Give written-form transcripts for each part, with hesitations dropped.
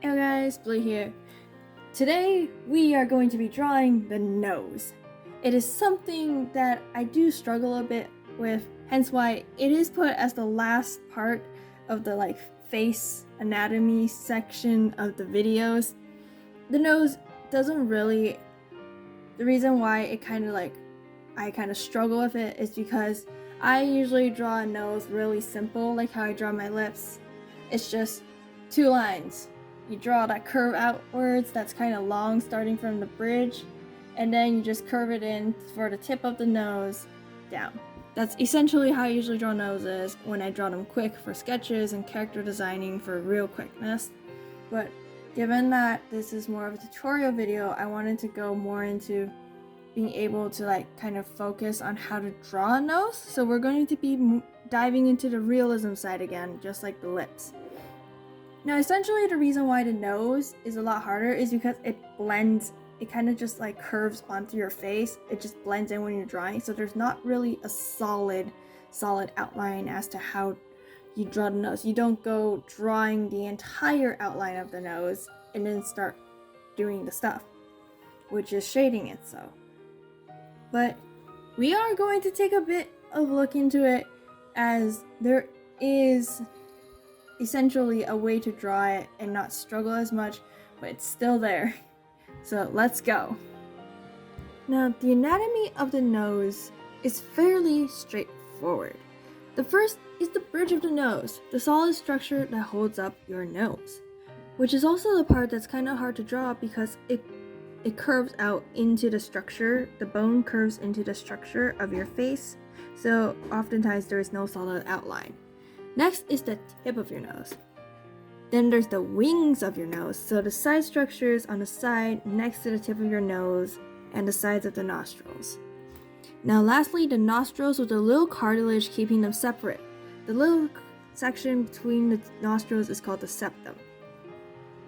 Hey guys, Blue here. Today we are going to be drawing the nose. It is something that I do struggle a bit with, hence why it is put as the last part of the face anatomy section of the videos. The nose doesn't really, the reason why I kind of struggle with it is because I usually draw a nose really simple, like how I draw my lips. It's just two lines. You draw that curve outwards that's kind of long starting from the bridge, and then you just curve it in for the tip of the nose down. That's essentially how I usually draw noses when I draw them quick for sketches and character designing for real quickness. But given that this is more of a tutorial video, I wanted to go more into being able to kind of focus on how to draw a nose. So we're going to be diving into the realism side again, just like the lips. Now, essentially the reason why the nose is a lot harder is because it blends, it kind of just curves onto your face. It just blends in when you're drawing, so there's not really a solid outline as to how you draw the nose. You don't go drawing the entire outline of the nose and then start doing the stuff, which is shading it. So, but we are going to take a bit of a look into it, as there is essentially a way to draw it and not struggle as much, but it's still there. So let's go. Now, the anatomy of the nose is fairly straightforward. The first is the bridge of the nose, the solid structure that holds up your nose, which is also the part that's kind of hard to draw because it curves out into the structure. The bone curves into the structure of your face, so oftentimes there is no solid outline. Next is the tip of your nose. Then there's the wings of your nose, so the side structures on the side next to the tip of your nose and the sides of the nostrils. Now lastly, the nostrils with the little cartilage keeping them separate. The little section between the nostrils is called the septum.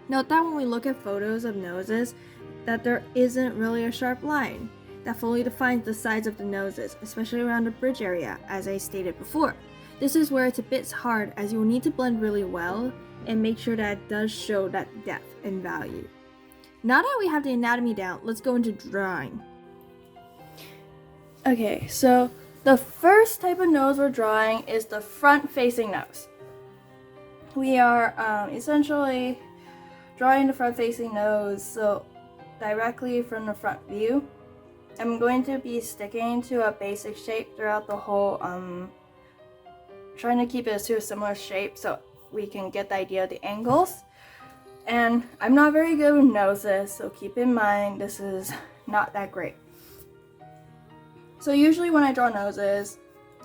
Note that when we look at photos of noses, that there isn't really a sharp line that fully defines the sides of the noses, especially around the bridge area, as I stated before. This is where it's a bit hard, as you will need to blend really well and make sure that it does show that depth and value. Now that we have the anatomy down, let's go into drawing. Okay, so the first type of nose we're drawing is the front-facing nose. We are essentially drawing the front-facing nose, so directly from the front view. I'm going to be sticking to a basic shape throughout the whole trying to keep it to a similar shape so we can get the idea of the angles. And I'm not very good with noses, so keep in mind this is not that great. So usually when I draw noses,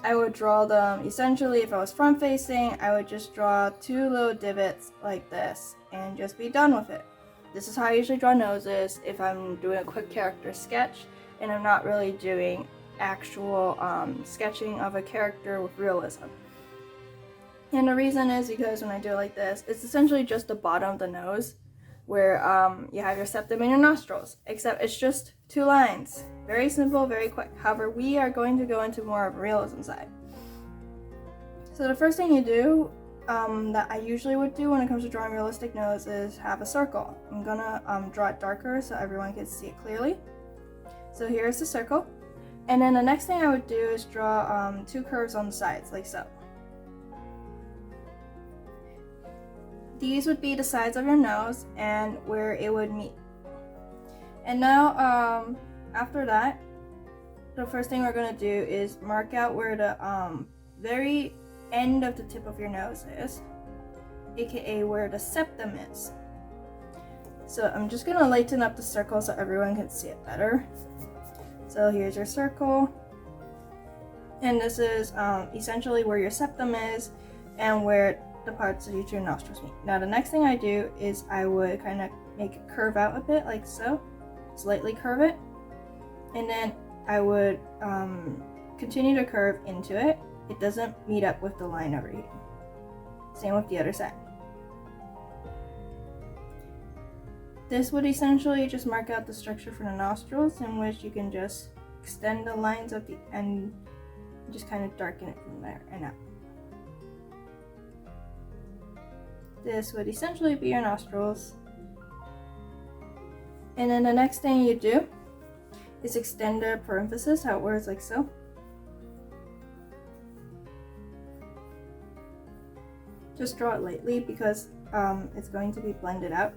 I would draw them essentially, if I was front facing, I would just draw two little divots like this and just be done with it. This is how I usually draw noses if I'm doing a quick character sketch and I'm not really doing actual sketching of a character with realism. And the reason is because when I do it like this, it's essentially just the bottom of the nose where you have your septum and your nostrils, except it's just two lines. Very simple, very quick. However, we are going to go into more of a realism side. So the first thing you do that I usually would do when it comes to drawing realistic nose is have a circle. I'm gonna draw it darker so everyone can see it clearly. So here's the circle. And then the next thing I would do is draw two curves on the sides, like so. These would be the sides of your nose and where it would meet. And now, after that, the first thing we're going to do is mark out where the very end of the tip of your nose is, aka where the septum is. So I'm just going to lighten up the circle so everyone can see it better. So here's your circle. And this is essentially where your septum is and where the parts of your nostrils meet. Now the next thing I do is I would kind of make it curve out a bit like so, slightly curve it, and then I would continue to curve into it. It doesn't meet up with the line over here. Same with the other side. This would essentially just mark out the structure for the nostrils, in which you can just extend the lines of the end, just kind of darken it from there and out. This would essentially be your nostrils. And then the next thing you do is extend the parenthesis outwards like so. Just draw it lightly because it's going to be blended out,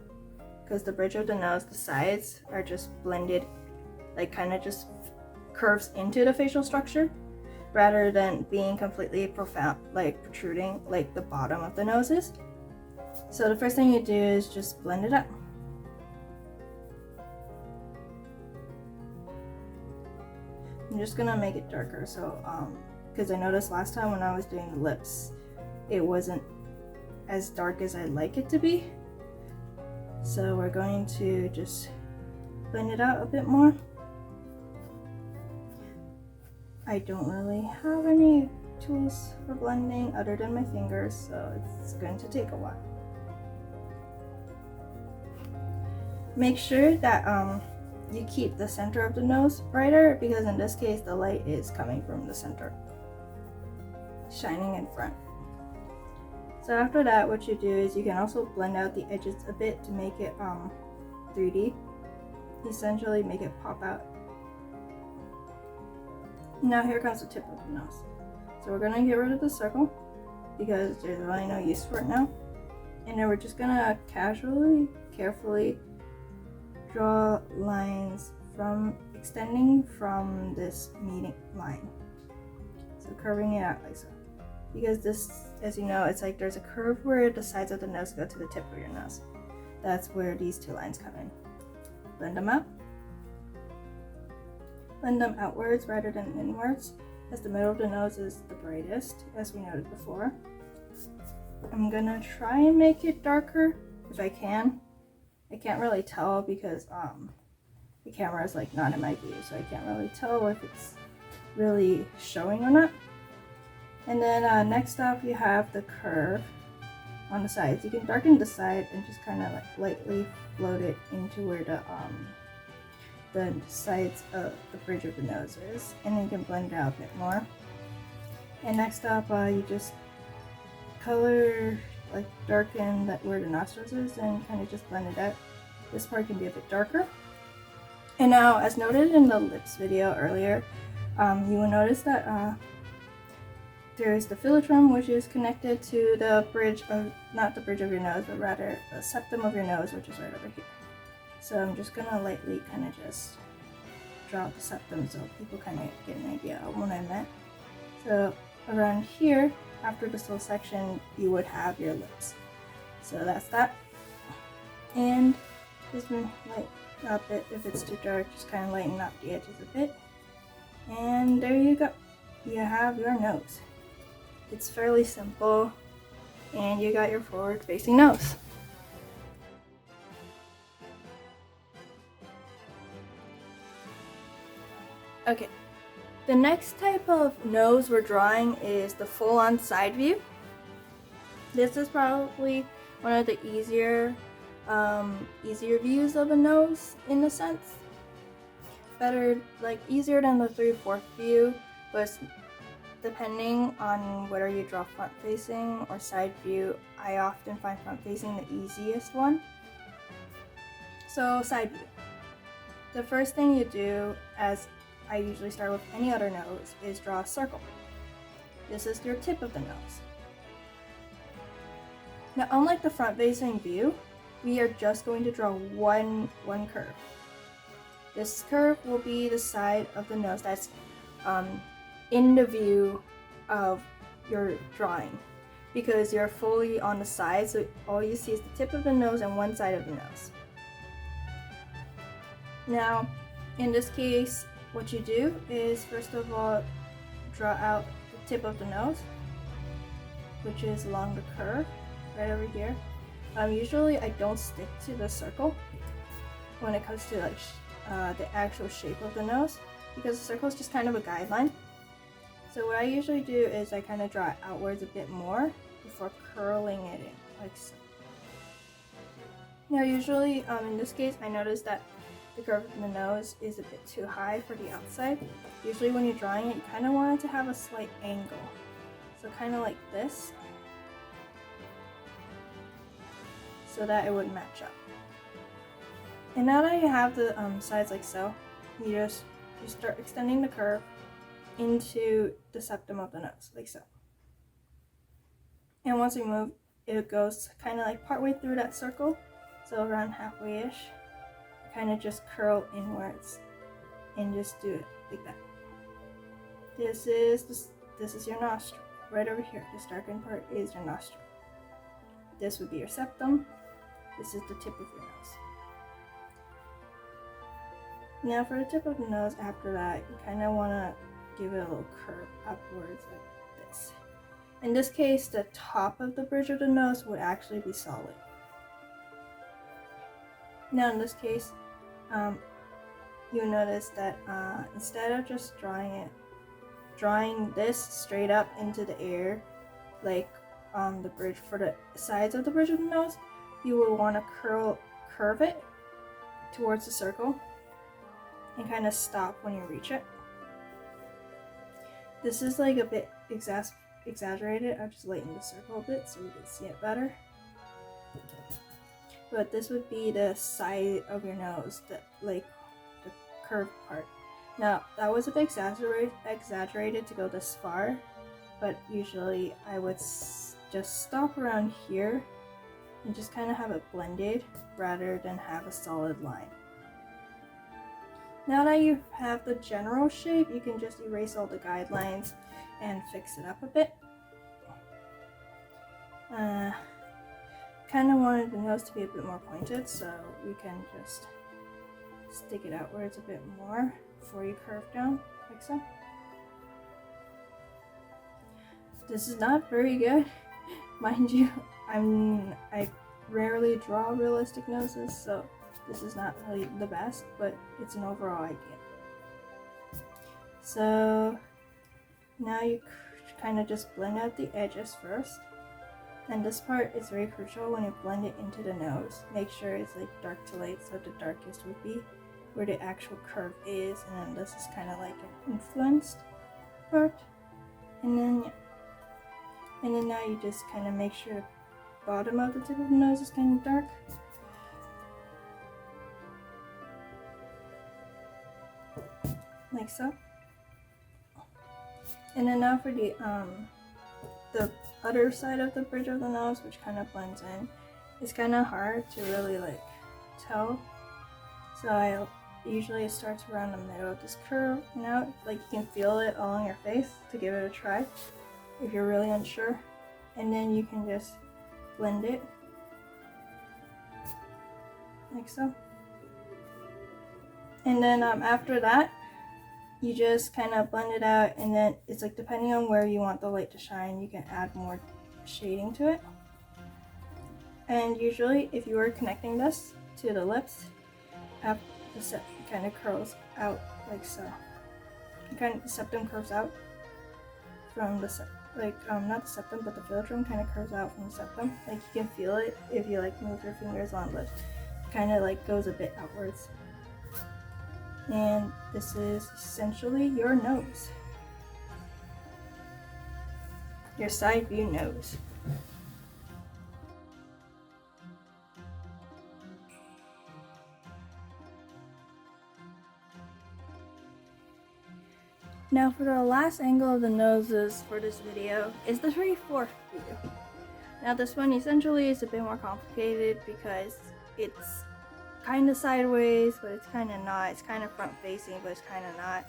because the bridge of the nose, the sides are just blended, like kind of just curves into the facial structure rather than being completely profound, like protruding like the bottom of the nose is. So the first thing you do is just blend it up. I'm just gonna make it darker, so because I noticed last time when I was doing the lips, it wasn't as dark as I'd like it to be. So we're going to just blend it out a bit more. I don't really have any tools for blending other than my fingers, so it's going to take a while. Make sure that you keep the center of the nose brighter, because in this case the light is coming from the center, shining in front. So after that, what you do is you can also blend out the edges a bit to make it 3D, essentially make it pop out. Now here comes the tip of the nose. So we're gonna get rid of the circle because there's really no use for it now. And then we're just gonna casually, carefully draw lines from extending from this meeting line. So curving it out like so. Because this, as you know, it's like there's a curve where the sides of the nose go to the tip of your nose. That's where these two lines come in. Blend them out. Blend them outwards rather than inwards, as the middle of the nose is the brightest, as we noted before. I'm gonna try and make it darker if I can. I can't really tell because the camera is like not in my view, so I can't really tell if it's really showing or not. And then next up you have the curve on the sides. You can darken the side and just kind of like lightly float it into where the sides of the bridge of the nose is, and then you can blend it out a bit more. And next up you just color, like darken that where the nostrils is and kind of just blend it out. This part can be a bit darker. And now, as noted in the lips video earlier, you will notice that there's the philtrum, which is connected to the bridge of, not the bridge of your nose, but rather the septum of your nose, which is right over here. So I'm just gonna lightly kind of just draw out the septum so people kind of get an idea of what I meant. So around here, after this little section, you would have your lips. So that's that. And just lighten up it. If it's too dark, just kind of lighten up the edges a bit. And there you go. You have your nose. It's fairly simple, and you got your forward-facing nose. Okay, the next type of nose we're drawing is the full-on side view. This is probably one of the easier views of a nose in a sense. Better, like easier than the 3/4 view, but depending on whether you draw front-facing or side view, I often find front-facing the easiest one. So side view. The first thing you do, as I usually start with any other nose, is draw a circle. This is your tip of the nose. Now, unlike the front-facing view, we are just going to draw one curve. This curve will be the side of the nose that's in the view of your drawing, because you're fully on the side, so all you see is the tip of the nose and one side of the nose. Now, in this case, what you do is first of all draw out the tip of the nose, which is along the curve right over here. Usually I don't stick to the circle when it comes to like the actual shape of the nose, because the circle is just kind of a guideline. So what I usually do is I kind of draw it outwards a bit more before curling it in, like so. Now usually, in this case, I noticed that the curve of the nose is a bit too high for the outside. Usually when you're drawing it, you kind of want it to have a slight angle. So kind of like this. so that it would match up. And now that you have the sides like so, you start extending the curve into the septum of the nose, like so. And once you move, it goes kind of like partway through that circle, so around halfway-ish. Kind of just curl inwards and just do it like that. This is your nostril. Right over here, this darkened part is your nostril. This would be your septum. This is the tip of your nose. Now for the tip of the nose, after that, you kind of want to give it a little curve upwards like this. In this case, the top of the bridge of the nose would actually be solid. Now in this case, you'll notice that instead of just drawing this straight up into the air, like the bridge for the sides of the bridge of the nose, you will want to curve it towards the circle and kind of stop when you reach it. This is like a bit exaggerated. I've just lightened the circle a bit so you can see it better. But this would be the side of your nose, like the curved part. Now that was a bit exaggerated to go this far, but usually I would just stop around here and just kind of have it blended rather than have a solid line. Now that you have the general shape, you can just erase all the guidelines and fix it up a bit. Kind of wanted the nose to be a bit more pointed, so we can just stick it outwards a bit more before you curve down, like so. This is not very good, mind you. I rarely draw realistic noses, so this is not really the best, but it's an overall idea. So now you kind of just blend out the edges first. And this part is very crucial when you blend it into the nose. Make sure it's like dark to light, so the darkest would be where the actual curve is, and then this is kind of like an influenced part. And then now you just kind of make sure the bottom of the tip of the nose is kind of dark. Like so. And then now for the other side of the bridge of the nose, which kind of blends in, it's kind of hard to really like tell. So usually it starts around the middle of this curve. Now, like you can feel it all on your face to give it a try if you're really unsure. And then you can just blend it like so. And then after that, you just kind of blend it out, and then it's like depending on where you want the light to shine, you can add more shading to it. And usually if you were connecting this to the lips, the septum kind of curls out like so. The septum curves out from the not the septum, but the philtrum kind of curves out from the septum. Like you can feel it if you like move your fingers on lips. It kind of like goes a bit outwards. And this is essentially your nose. Your side view nose. Now for the last angle of the noses for this video is the very fourth view. Now this one essentially is a bit more complicated because it's kind of sideways, but it's kind of not. It's kind of front facing, but it's kind of not.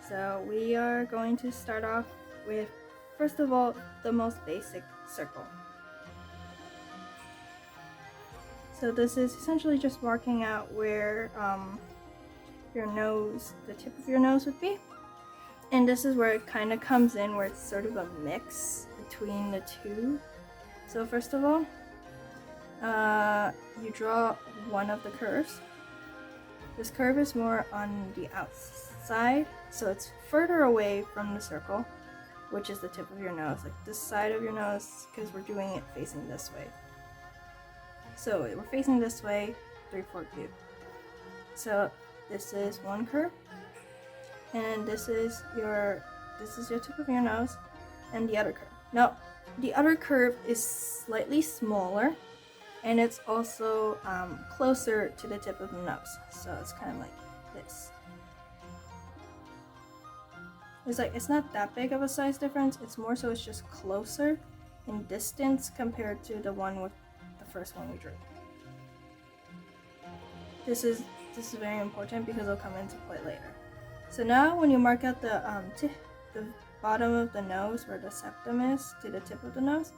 So we are going to start off with, first of all, the most basic circle. So this is essentially just marking out where your nose, the tip of your nose would be. And this is where it kind of comes in, where it's sort of a mix between the two. So first of all, you draw one of the curves. This curve is more on the outside, so it's further away from the circle, which is the tip of your nose, like this side of your nose, because we're doing it facing this way. So we're facing this way, 3/4 view. So this is one curve, and this is your tip of your nose, and the other curve. Now, the other curve is slightly smaller, and it's also closer to the tip of the nose, so it's kind of like this. It's not that big of a size difference, it's more so it's just closer in distance compared to the one with the first one we drew. This is very important because it'll come into play later. So now when you mark out the bottom of the nose where the septum is to the tip of the nose,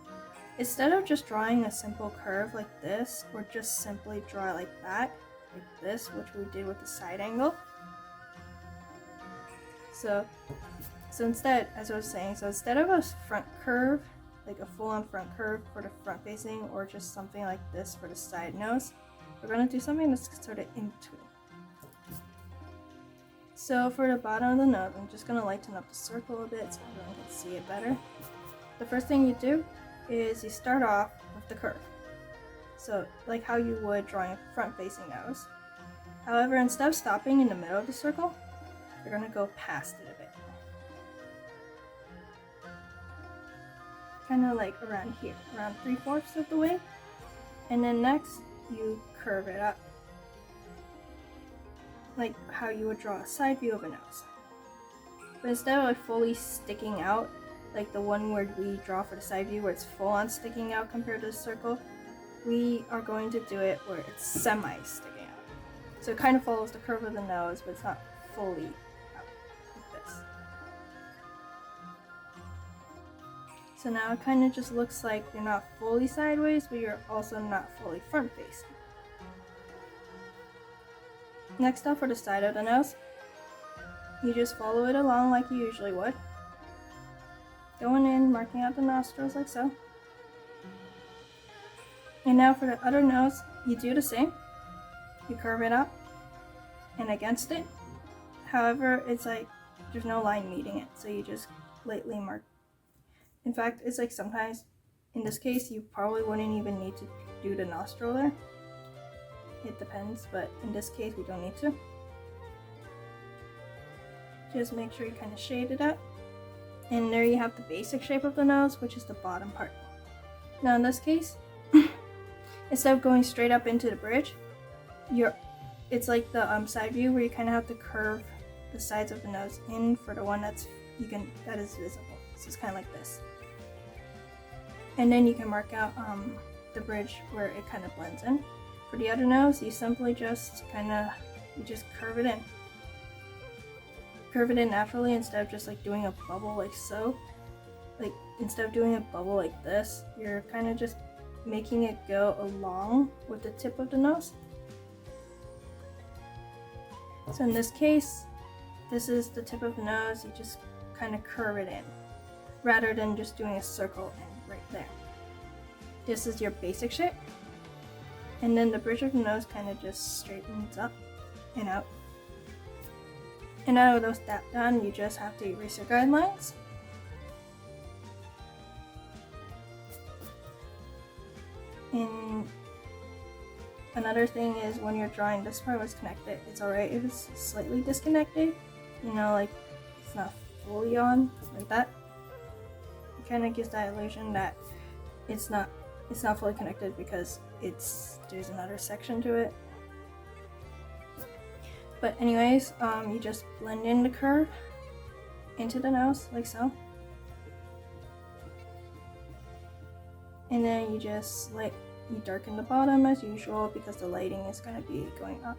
instead of just drawing a simple curve like this, or just simply draw like that, like this, which we did with the side angle. So instead, as I was saying, instead of a front curve, like a full-on front curve for the front facing, or just something like this for the side nose, we're going to do something that's sort of in between. So for the bottom of the nose, I'm just going to lighten up the circle a bit so everyone can see it better. The first thing you do is you start off with the curve. So like how you would drawing a front-facing nose. However, instead of stopping in the middle of the circle, you're going to go past it a bit. Kind of like around here, around 3/4 of the way. And then next, you curve it up. Like how you would draw a side view of a nose. But instead of like fully sticking out, like the one where we draw for the side view where it's full on sticking out compared to the circle, we are going to do it where it's semi-sticking out. So it kind of follows the curve of the nose, but it's not fully out like this. So now it kind of just looks like you're not fully sideways, but you're also not fully front facing. Next up, for the side of the nose, you just follow it along like you usually would. Going in, marking out the nostrils like so. And now for the other nose, you do the same. You curve it up and against it. However, it's like there's no line meeting it, so you just lightly mark. In fact, it's like sometimes, in this case, you probably wouldn't even need to do the nostril there. It depends, but in this case, we don't need to. Just make sure you kind of shade it up. And there you have the basic shape of the nose, which is the bottom part. Now in this case, instead of going straight up into the bridge, it's like the side view where you kind of have to curve the sides of the nose in for the one that is visible. So it's kind of like this. And then you can mark out the bridge where it kind of blends in. For the other nose, you simply just curve it in. Curve it in naturally instead of just like doing a bubble like so. Like instead of doing a bubble like this, you're kind of just making it go along with the tip of the nose. So in this case, this is the tip of the nose, you just kind of curve it in rather than just doing a circle in right there. This is your basic shape. And then the bridge of the nose kind of just straightens up and out. And now with that done, you just have to erase your guidelines. And another thing is when you're drawing this part was connected, it's alright if it's slightly disconnected. You know, like it's not fully on, like that. It kind of gives that illusion that it's not fully connected because there's another section to it. But anyways, you just blend in the curve into the nose like so. And then you darken the bottom as usual because the lighting is going to be going up.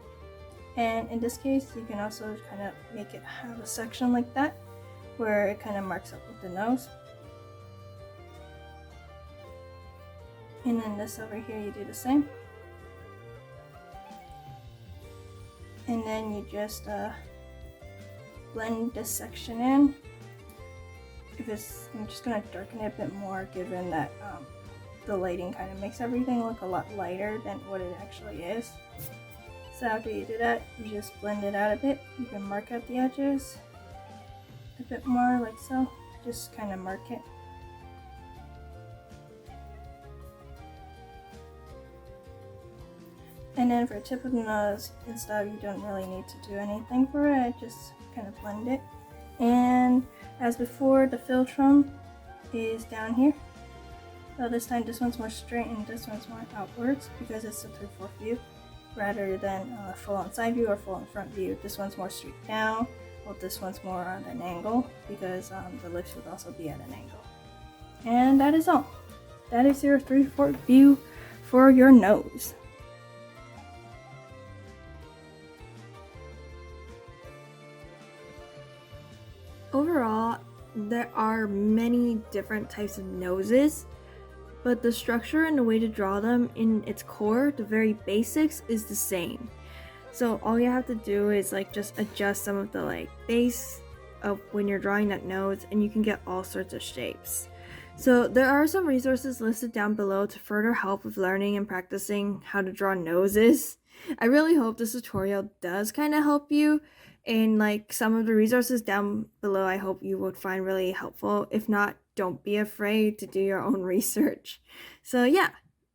And in this case, you can also kind of make it have a section like that where it kind of marks up with the nose. And then this over here, you do the same. And then you just blend this section in. I'm just going to darken it a bit more given that the lighting kind of makes everything look a lot lighter than what it actually is. So after you do that, you just blend it out a bit. You can mark out the edges a bit more like so. Just kind of mark it. And then for the tip of the nose and stuff, you don't really need to do anything for it, just kind of blend it. And as before, the philtrum is down here. So this time this one's more straight and this one's more outwards because it's a 3/4 view rather than full on side view or full on front view. This one's more straight down, while this one's more at an angle because the lips would also be at an angle. And that is all. That is your 3/4 view for your nose. Overall, there are many different types of noses, but the structure and the way to draw them in its core, the very basics, is the same. So all you have to do is just adjust some of the base of when you're drawing that nose, and you can get all sorts of shapes. So there are some resources listed down below to further help with learning and practicing how to draw noses. I really hope this tutorial does kind of help you, and some of the resources down below I hope you would find really helpful. If not, don't be afraid to do your own research. So yeah,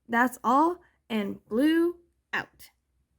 that's all, and blue out.